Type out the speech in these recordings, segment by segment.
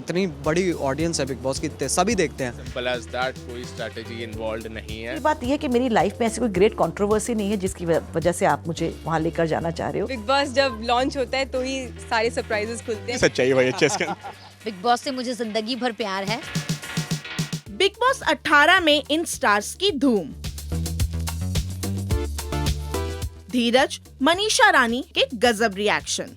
इतनी बड़ी ऑडियंस है बिग बॉस की, सभी देखते हैं। सिंपल एज दैट, कोई स्ट्रैटेजी इन्वॉल्व नहीं है। बात यह है कि मेरी लाइफ में ऐसी कोई ग्रेट कंट्रोवर्सी नहीं है जिसकी वजह से आप मुझे वहाँ लेकर जाना चाह रहे हो। बिग बॉस जब लॉन्च होता है तो ही सारे सरप्राइजेस खुलते हैं। सच्चाई भाई चेस के बिग बॉस से मुझे जिंदगी भर प्यार है। बिग बॉस 18 में इन स्टार्स की धूम। धीरज, मनीषा रानी के गजब रिएक्शन।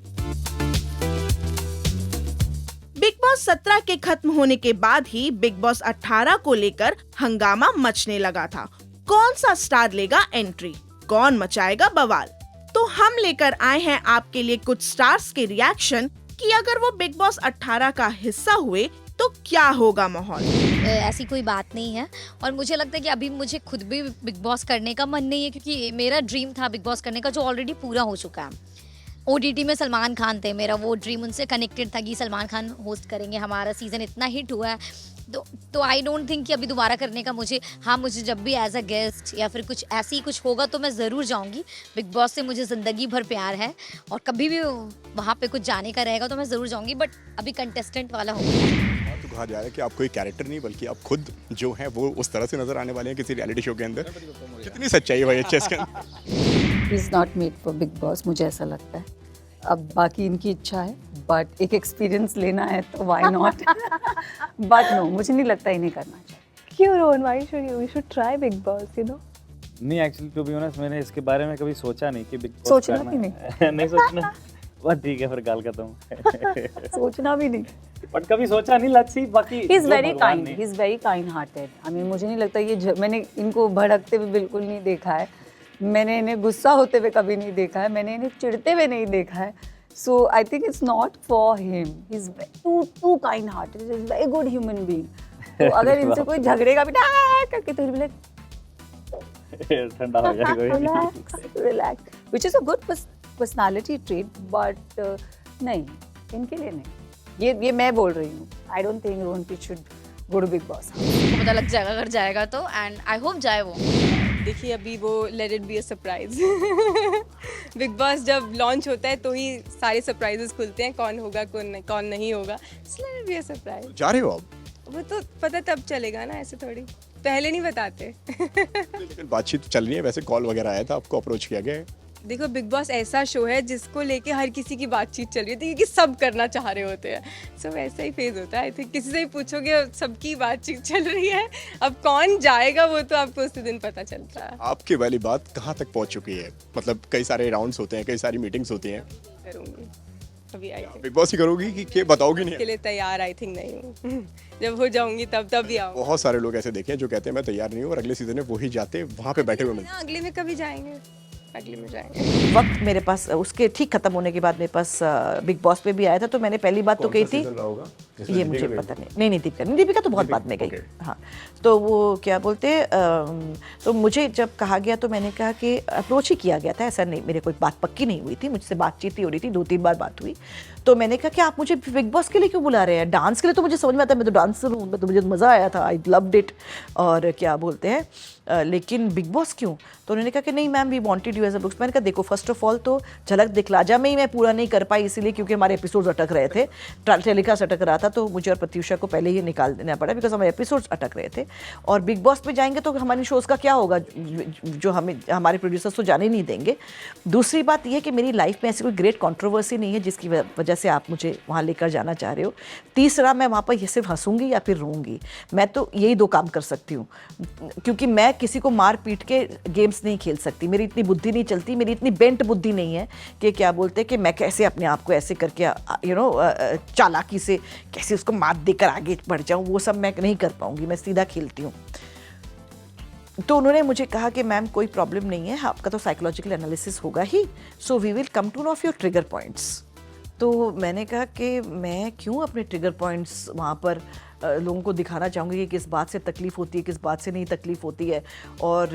बिग बॉस 17 के खत्म होने के बाद ही बिग बॉस 18 को लेकर हंगामा मचने लगा था। कौन सा स्टार लेगा एंट्री, कौन मचाएगा बवाल? तो हम लेकर आए हैं आपके लिए कुछ स्टार्स के रिएक्शन कि अगर वो बिग बॉस 18 का हिस्सा हुए तो क्या होगा माहौल। ऐसी कोई बात नहीं है और मुझे लगता है कि अभी मुझे खुद भी बिग बॉस करने का मन नहीं है, क्योंकि मेरा ड्रीम था बिग बॉस करने का जो ऑलरेडी पूरा हो चुका है। OTT में सलमान खान थे, मेरा वो ड्रीम उनसे कनेक्टेड था कि सलमान खान होस्ट करेंगे, हमारा सीज़न इतना हिट हुआ है तो आई डोंट थिंक कि अभी दोबारा करने का मुझे जब भी एज अ गेस्ट या फिर कुछ ऐसी कुछ होगा तो मैं ज़रूर जाऊंगी। बिग बॉस से मुझे ज़िंदगी भर प्यार है और कभी भी वहाँ पे कुछ जाने का रहेगा तो मैं ज़रूर जाऊंगी, बट अभी कंटेस्टेंट वाला होगा। तो कहा जा रहा है कि आप कोई कैरेक्टर नहीं बल्कि आप खुद जो हैं वो उस तरह से नजर आने वाले हैं किसी रियलिटी शो के अंदर। कितनी सच्चाई है भाई चेस के अंदर। Is not made for big boss, मुझे ऐसा लगता है। अब बाकी इनकी इच्छा है, बट एक एक्सपीरियंस लेना है तो व्हाई नॉट। बट नो, मुझे नहीं लगता इन्हें करना चाहिए। क्यों Rohan, why should you should try big boss, you know. नहीं, एक्चुअली टू बी ऑनेस्ट मैंने इसके बारे में कभी सोचा नहीं कि बिग बॉस सोचना करना भी नहीं। नहीं सोचना, बस ठीक है फिर गाल खत्म। सोचना भी नहीं, बट कभी सोचा नहीं। Let's see. बाकी he is very kind, he is very kind hearted. I mean मुझे नहीं लगता ये मैंने इनको भड़कते हुए बिल्कुल नहीं देखा है, मैंने इन्हें गुस्सा होते हुए कभी नहीं देखा है, मैंने इन्हें चिढ़ते हुए नहीं देखा है। So I think it's not for him, he is too kind hearted, he is very good human being. तो अगर इनसे कोई झगड़ेगा भी ना करके तो लाइक ठंडा हो जाएगा। Relax, which is a good personality trait, but नहीं, इनके लिए नहीं। ये मैं बोल रही हूँ। I don't think Rohan Pete should go to Bigg Boss. पता लग जाएगा अगर जाएगा तो, एंड आई होप जाए वो। देखिए अभी वो let it be a surprise. Big boss जब लॉन्च होता है तो ही सारे सरप्राइजेस खुलते हैं, कौन होगा कौन नहीं होगा। Let it be a surprise. जा रहे हो आप? वो तो पता तब चलेगा ना, ऐसे थोड़ी पहले नहीं बताते। लेकिन बातचीत चल रही है, वैसे कॉल वगैरह आया था, आपको अप्रोच किया गया है? देखो बिग बॉस ऐसा शो है जिसको लेके हर किसी की बातचीत चल रही होती है, क्योंकि सब करना चाह रहे होते हैं। सो वैसा ही फेज होता है। आई थिंक किसी से ही पूछोगे सबकी बातचीत चल रही है, अब कौन जाएगा वो तो आपको उसी दिन पता चलता है। आपकी वाली बात कहाँ तक पहुँच चुकी है? मतलब कई सारे राउंड्स होते हैं, कई सारी मीटिंग्स होती हैं। करूँगी अभी, आई थिंक बिग बॉस ही करोगी कि बताओगी नहीं? के लिए तैयार आई थिंक नहीं हूँ। जब हो जाऊंगी तब भी आऊँ। बहुत सारे लोग ऐसे देखे हैं जो कहते हैं मैं तैयार नहीं हूँ और अगले सीजन में वही जाते वहाँ पे बैठे हुए मिलते। अगले में कभी जाएंगे, अगले में जाएंगे। वक्त मेरे पास उसके ठीक खत्म होने के बाद मेरे पास बिग बॉस पे भी आया था, तो मैंने पहली बात तो कही थी, ये मुझे पता नहीं दीपिका तो बहुत बाद में गई। हाँ, तो वो क्या बोलते, तो मुझे जब कहा गया तो मैंने कहा कि अप्रोच ही किया गया था, ऐसा नहीं, मेरे कोई बात पक्की नहीं हुई थी, मुझसे बातचीत ही हो रही थी, 2-3 बार बात हुई। तो मैंने कहा कि आप मुझे बिग बॉस के लिए क्यों बुला रहे हैं? डांस के लिए तो मुझे समझ में आता है, मैं तो डांसर हूँ, मैं तो मुझे मज़ा आया था, आई लव्ड इट। और क्या बोलते हैं लेकिन बिग बॉस क्यों? तो उन्होंने कहा कि नहीं ma'am, we wanted you as a books. मैंने कहा देखो, फर्स्ट ऑफ ऑल तो झलक दिखलाजा में ही मैं पूरा नहीं कर पाई, इसीलिए क्योंकि हमारे एपिसोड्स अटक रहे थे, टेलीकास्ट अटक रहा था, तो मुझे और प्रत्युषा को पहले ही निकाल देना पड़ा बिकॉज हमारे एपिसोड्स अटक रहे थे। और बिग बॉस में जाएंगे तो हमारी शोज़ का क्या होगा, जो हमें हमारे प्रोड्यूसर्स तो जाने नहीं देंगे। दूसरी बात यह कि मेरी लाइफ में ऐसी कोई ग्रेट कंट्रोवर्सी नहीं है जिसकी वजह से आप मुझे वहाँ लेकर जाना चाह रहे हो। तीसरा, मैं वहाँ पर ये सिर्फ हंसूंगी या फिर रोऊंगी, मैं तो यही 2 काम कर सकती हूँ, क्योंकि मैं किसी को मार पीट के गेम्स नहीं खेल सकती, मेरी इतनी बुद्धि नहीं चलती, मेरी इतनी बेंट बुद्धि नहीं है कि क्या बोलते हैं कि मैं कैसे अपने आप को ऐसे करके चालाकी से कैसे उसको मात देकर आगे बढ़ जाऊँ, वो सब मैं नहीं कर पाऊँगी, मैं सीधा खेलती हूँ। तो उन्होंने मुझे कहा कि मैम कोई प्रॉब्लम नहीं है, आपका तो साइकोलॉजिकल एनालिसिस होगा ही, so we will come to know of your trigger points. तो मैंने कहा कि मैं क्यों अपने ट्रिगर पॉइंट्स वहाँ पर लोगों को दिखाना चाहूँगी कि किस बात से तकलीफ़ होती है, किस बात से नहीं तकलीफ़ होती है। और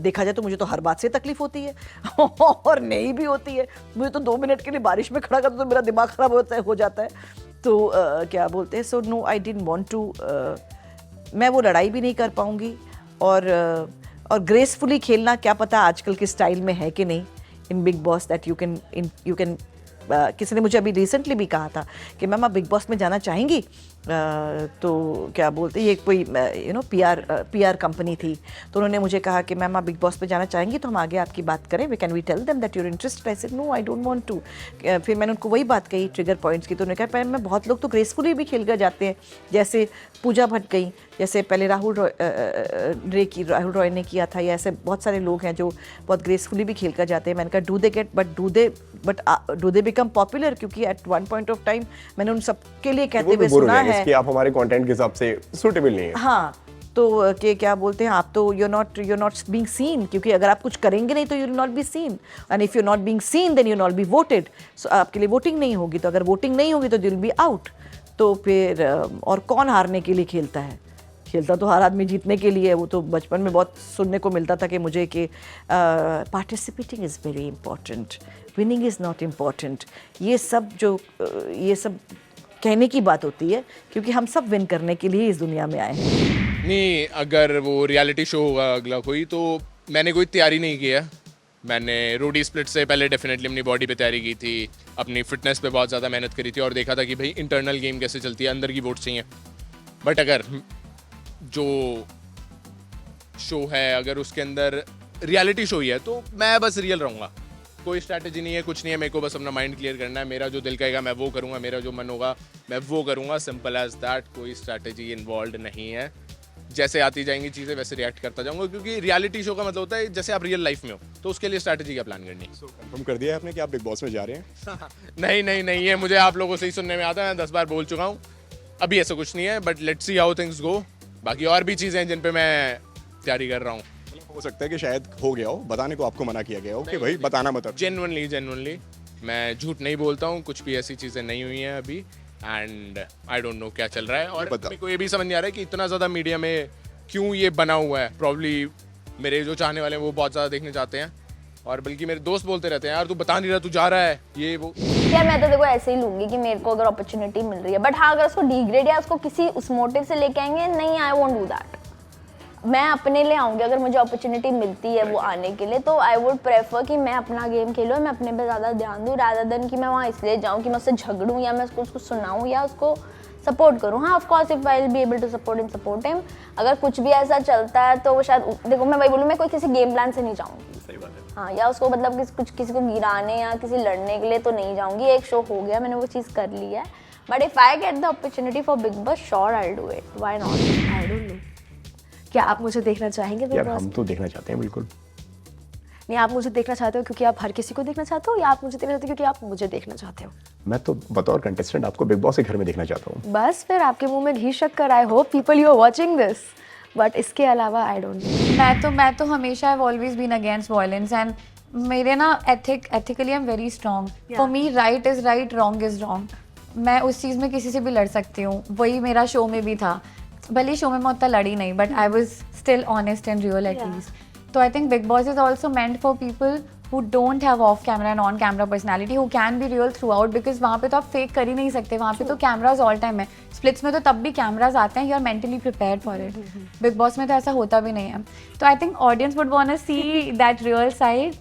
देखा जाए तो मुझे तो हर बात से तकलीफ़ होती है और नहीं भी होती है। मुझे तो 2 मिनट के लिए बारिश में खड़ा कर तो मेरा दिमाग ख़राब हो जाता है। तो क्या बोलते हैं, so no I didn't want to, मैं वो लड़ाई भी नहीं कर पाऊँगी। और ग्रेसफुली खेलना क्या पता आजकल के स्टाइल में है कि नहीं in Bigg Boss, that you can किसी ने मुझे अभी रिसेंटली भी कहा था कि मैम आप बिग बॉस में जाना चाहेंगी, तो क्या बोलते ये कोई पीआर कंपनी थी, तो उन्होंने मुझे कहा कि मैम आप बिग बॉस पे जाना चाहेंगी तो हम आगे आपकी बात करें, we can we tell them that you are interested. I said no I don't want to. फिर मैंने उनको वही बात कही ट्रिगर पॉइंट्स की, तो उन्होंने कहा मैं बहुत लोग तो ग्रेसफुली भी खेल कर जाते हैं, जैसे पूजा भट्ट गई, जैसे पहले राहुल रॉय ने किया था, या ऐसे बहुत सारे लोग हैं जो बहुत ग्रेसफुली भी खेल कर जाते हैं। मैंने कहा डू दे बिकम पॉपुलर, क्योंकि at one point of time मैंने उन सबके लिए कहते हुए सुना है कि आप हमारे कंटेंट के हिसाब से सूटेबल नहीं है। हाँ, तो कि क्या बोलते हैं आप तो यू नॉट बीइंग सीन, क्योंकि अगर आप कुछ करेंगे नहीं तो you will not be seen, and if you not being seen then you not be voted. So आपके लिए वोटिंग नहीं होगी, तो अगर वोटिंग नहीं होगी तो यू विल बी आउट। तो फिर और कौन हारने के लिए खेलता है? खेलता तो हर आदमी जीतने के लिए है। वो तो बचपन में बहुत सुनने को मिलता था कि मुझे कि participating is very important, winning is not important. ये सब कहने की बात होती है, क्योंकि हम सब विन करने के लिए इस दुनिया में आए हैं। नहीं, अगर वो रियलिटी शो होगा अगला कोई, तो मैंने कोई तैयारी नहीं किया। मैंने रोडी स्प्लिट से पहले डेफिनेटली अपनी बॉडी पे तैयारी की थी, अपनी फिटनेस पे बहुत ज़्यादा मेहनत करी थी और देखा था कि भाई इंटरनल गेम कैसे चलती है, अंदर की वोट चाहिए। बट अगर जो शो है अगर उसके अंदर रियलिटी शो ही है तो मैं बस रियल रहूँगा। कोई स्ट्रैटेजी नहीं है, कुछ नहीं है, मेरे को बस अपना माइंड क्लियर करना है। मेरा जो दिल कहेगा मैं वो करूँगा, मेरा जो मन होगा मैं वो करूँगा, सिंपल एज दैट। कोई स्ट्रैटेजी इन्वॉल्व नहीं है। जैसे आती जाएंगी चीज़ें वैसे रिएक्ट करता जाऊँगा, क्योंकि रियलिटी शो का मतलब होता है जैसे आप रियल लाइफ में हो, तो उसके लिए स्ट्रैटेजी का प्लान करनी है। कंफर्म कर दिया है आपने कि आप बिग बॉस में जा रहे हैं? नहीं, ये मुझे आप लोगों से ही सुनने में आता है, मैं 10 बार बोल चुका हूँ। अभी ऐसा कुछ नहीं है, but let's see how things go. बाकी और भी चीज़ें हैं जिन पे मैं तैयारी कर रहा हूँ। हो सकता है कि शायद हो गया हो, बताने को आपको मना किया गया हो कि भाई बताना मत। जेन्युइनली मैं झूठ नहीं बोलता हूँ, कुछ भी ऐसी चीज़ें नहीं हुई हैं अभी, एंड आई डोंट नो क्या चल रहा है। और मेरे को ये भी समझ नहीं आ रहा है कि इतना ज़्यादा मीडिया में क्यों ये बना हुआ है। प्रॉब्ली मेरे जो चाहने वाले हैं वो बहुत ज़्यादा देखने चाहते हैं, और बल्कि मेरे दोस्त बोलते रहते हैं यार तू बता नहीं रहा, तू जा रहा है ये वो। यार मैं तो देखो ऐसे ही लूंगी कि मेरे को अगर अपॉर्चुनिटी मिल रही है, बट हाँ अगर उसको डिग्रेड या उसको किसी उस मोटिव से लेके आएंगे, नहीं, आई वोंट डू दैट। मैं अपने लिए आऊँगी, अगर मुझे अपॉर्चुनिटी मिलती है वो आने के लिए, तो आई वुड प्रेफर कि मैं अपना गेम खेलूँ, मैं अपने पे ज़्यादा ध्यान दूँ, रादर देन कि मैं वहाँ इसलिए जाऊँ कि मैं उससे झगड़ूँ या मैं उसको सुनाऊँ या उसको सपोर्ट करूँ। हाँ, of course if I will be able to support him. अगर कुछ भी ऐसा चलता है तो वो शायद, देखो मैं वही बोलूँ, मैं कोई किसी गेम प्लान से नहीं जाऊँगी। सही बात है। हाँ, या उसको मतलब किसी को गिराने या किसी लड़ने के लिए तो नहीं जाऊँगी। एक शो हो गया, मैंने वो चीज़ कर ली है, but if I get the opportunity for big boss, sure I will do it, why not. I don't no, क्या आप मुझे देखना चाहेंगे बिग यार बॉस? हम तो देखना चाहते हैं बिल्कुल। नहीं, आप मुझे देखना चाहते हो क्योंकि आप हर किसी को देखना चाहते हो, या आप मुझे देखना चाहते हो क्योंकि आप मुझे देखना चाहते हो? मैं तो बतौर कंटेस्टेंट आपको बिग बॉस के घर में देखना चाहता हूँ। बस फिर आपके मुंह में घी शक्कर। I hope people you are watching this, but इसके अलावा आई डोंट नो। मैं तो हमेशा have always been against violence, and मेरे ना ethically I am very strong. For me right is right, wrong is wrong. मैं उस चीज़ में किसी से भी लड़ सकती हूँ, वही मेरा शो में भी था। भले शो में मैं उतना लड़ी नहीं, but I was still honest and real at least. तो I think Bigg Boss is also meant for people who don't have off camera and on camera personality, who can be real throughout, because वहाँ पे तो आप fake कर ही नहीं सकते, वहाँ पे तो cameras all time है। Splits में तो तब भी cameras आते हैं, you are mentally prepared for it। Big Boss में तो ऐसा होता भी नहीं है। तो I think audience would wanna see that real side,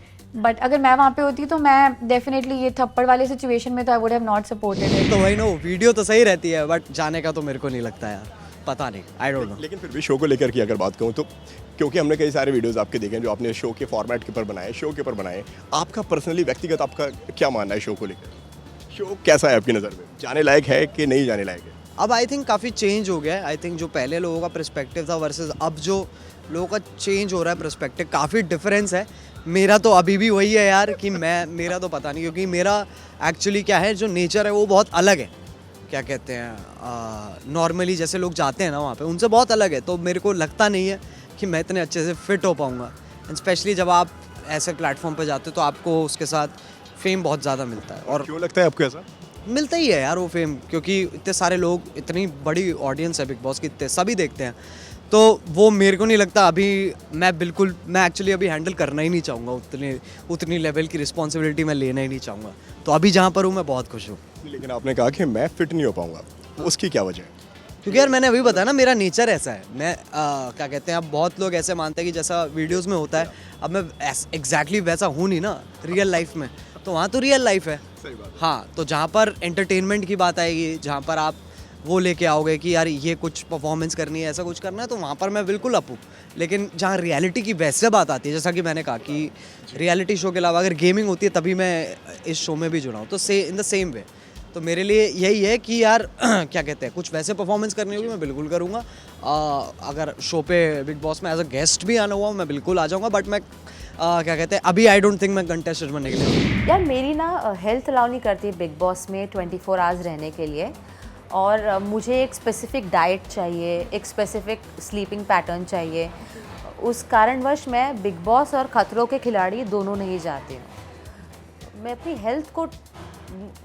but अगर मैं वहाँ पे होती तो मैं definitely ये थप्पड़ वाले situation में तो I would have not supported it। तो वही नो, वीडियो तो सही रहती है, बट जाने का तो मेरे को नहीं लगता यार, पता नहीं, आई डोंट नो। लेकिन फिर भी शो को लेकर की अगर बात कहूँ तो, क्योंकि हमने कई सारे वीडियोस आपके देखे हैं जो आपने शो के फॉर्मेट के ऊपर बनाए, शो के ऊपर बनाए, आपका पर्सनली व्यक्तिगत आपका क्या मानना है शो को लेकर? शो कैसा है आपकी नज़र में, जाने लायक है कि नहीं जाने लायक है? अब आई थिंक काफ़ी चेंज हो गया है। आई थिंक जो पहले लोगों का पर्सपेक्टिव था वर्सेस अब जो लोगों का चेंज हो रहा है पर्सपेक्टिव, काफ़ी डिफरेंस है। मेरा तो अभी भी वही है यार कि मेरा तो पता नहीं, क्योंकि मेरा एक्चुअली क्या है, जो नेचर है वो बहुत अलग है। क्या कहते हैं, नॉर्मली जैसे लोग जाते हैं ना वहाँ पे, उनसे बहुत अलग है। तो मेरे को लगता नहीं है कि मैं इतने अच्छे से फिट हो पाऊँगा, एंड स्पेशली जब आप ऐसे प्लेटफॉर्म पे जाते हो तो आपको उसके साथ फेम बहुत ज़्यादा मिलता है। और क्यों लगता है आपको ऐसा? मिलता ही है यार वो फेम, क्योंकि इतने सारे लोग, इतनी बड़ी ऑडियंस है बिग बॉस की, इतने सभी देखते हैं, तो वो मेरे को नहीं लगता अभी मैं एक्चुअली अभी हैंडल करना ही नहीं चाहूँगा, उतनी लेवल की रिस्पॉन्सिबिलिटी मैं लेना ही नहीं चाहूँगा। तो अभी जहाँ पर हूँ मैं बहुत खुश हूँ। लेकिन आपने कहा कि मैं फिट नहीं हो पाऊँगा, उसकी क्या वजह है? क्योंकि यार मैंने अभी बताया ना, मेरा नेचर ऐसा है। मैं क्या कहते हैं, अब बहुत लोग ऐसे मानते हैं कि जैसा वीडियोस में होता है, अब मैं एग्जैक्टली वैसा हूँ नहीं ना रियल लाइफ में, तो वहाँ तो रियल लाइफ है। सही बात है। हाँ, तो जहाँ पर एंटरटेनमेंट की बात आएगी, जहाँ पर आप वो लेके आओगे कि यार ये कुछ परफॉर्मेंस करनी है, ऐसा कुछ करना है, तो वहाँ पर मैं बिल्कुल अप हूँ। लेकिन जहाँ रियलिटी की वैसे बात आती है, जैसा कि मैंने कहा कि रियलिटी शो के अलावा अगर गेमिंग होती है तभी मैं इस शो में भी जुड़ा हूँ, तो इन द सेम वे तो मेरे लिए यही है कि यार क्या कहते हैं, कुछ वैसे परफॉर्मेंस करनी होगी मैं बिल्कुल करूँगा। अगर शो पे बिग बॉस में एज अ गेस्ट भी आना हुआ मैं बिल्कुल आ जाऊँगा, बट मैं क्या कहते हैं, अभी आई डोंट थिंक मैं कंटेस्टेंट बनने के लिए। यार मेरी ना हेल्थ अलाउ नहीं करती बिग बॉस में 24 आवर्स रहने के लिए, और मुझे एक स्पेसिफिक डाइट चाहिए, एक स्पेसिफिक स्लीपिंग पैटर्न चाहिए। उस कारणवश मैं बिग बॉस और खतरों के खिलाड़ी दोनों नहीं जाती हूँ। मैं अपनी हेल्थ को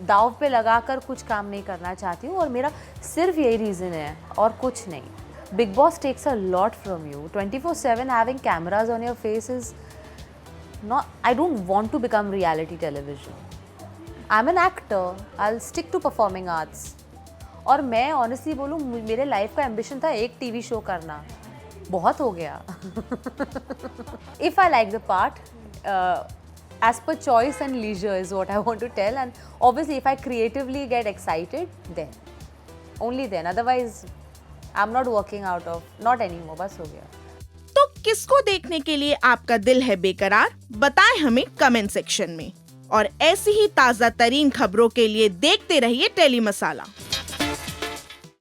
दाव पे लगाकर कुछ काम नहीं करना चाहती हूँ, और मेरा सिर्फ यही रीज़न है और कुछ नहीं। Bigg Boss takes a lot from you. 24/7 having cameras on your face is not, I don't want to become reality television. I'm an actor. I'll stick to performing arts. और मैं ऑनेस्टली बोलूँ, मेरे life का ambition था एक TV show करना, बहुत हो गया। If I like the part, as per choice and leisure is what I want to tell, and obviously if I creatively get excited, then only then. Otherwise, I'm not working out of, not anymore. बस हो गया। तो किसको देखने के लिए आपका दिल है बेकरार, बताएं हमें कमेंट सेक्शन में। और ऐसी ही ताजा तरीन खबरों के लिए देखते रहिए टेली मसाला।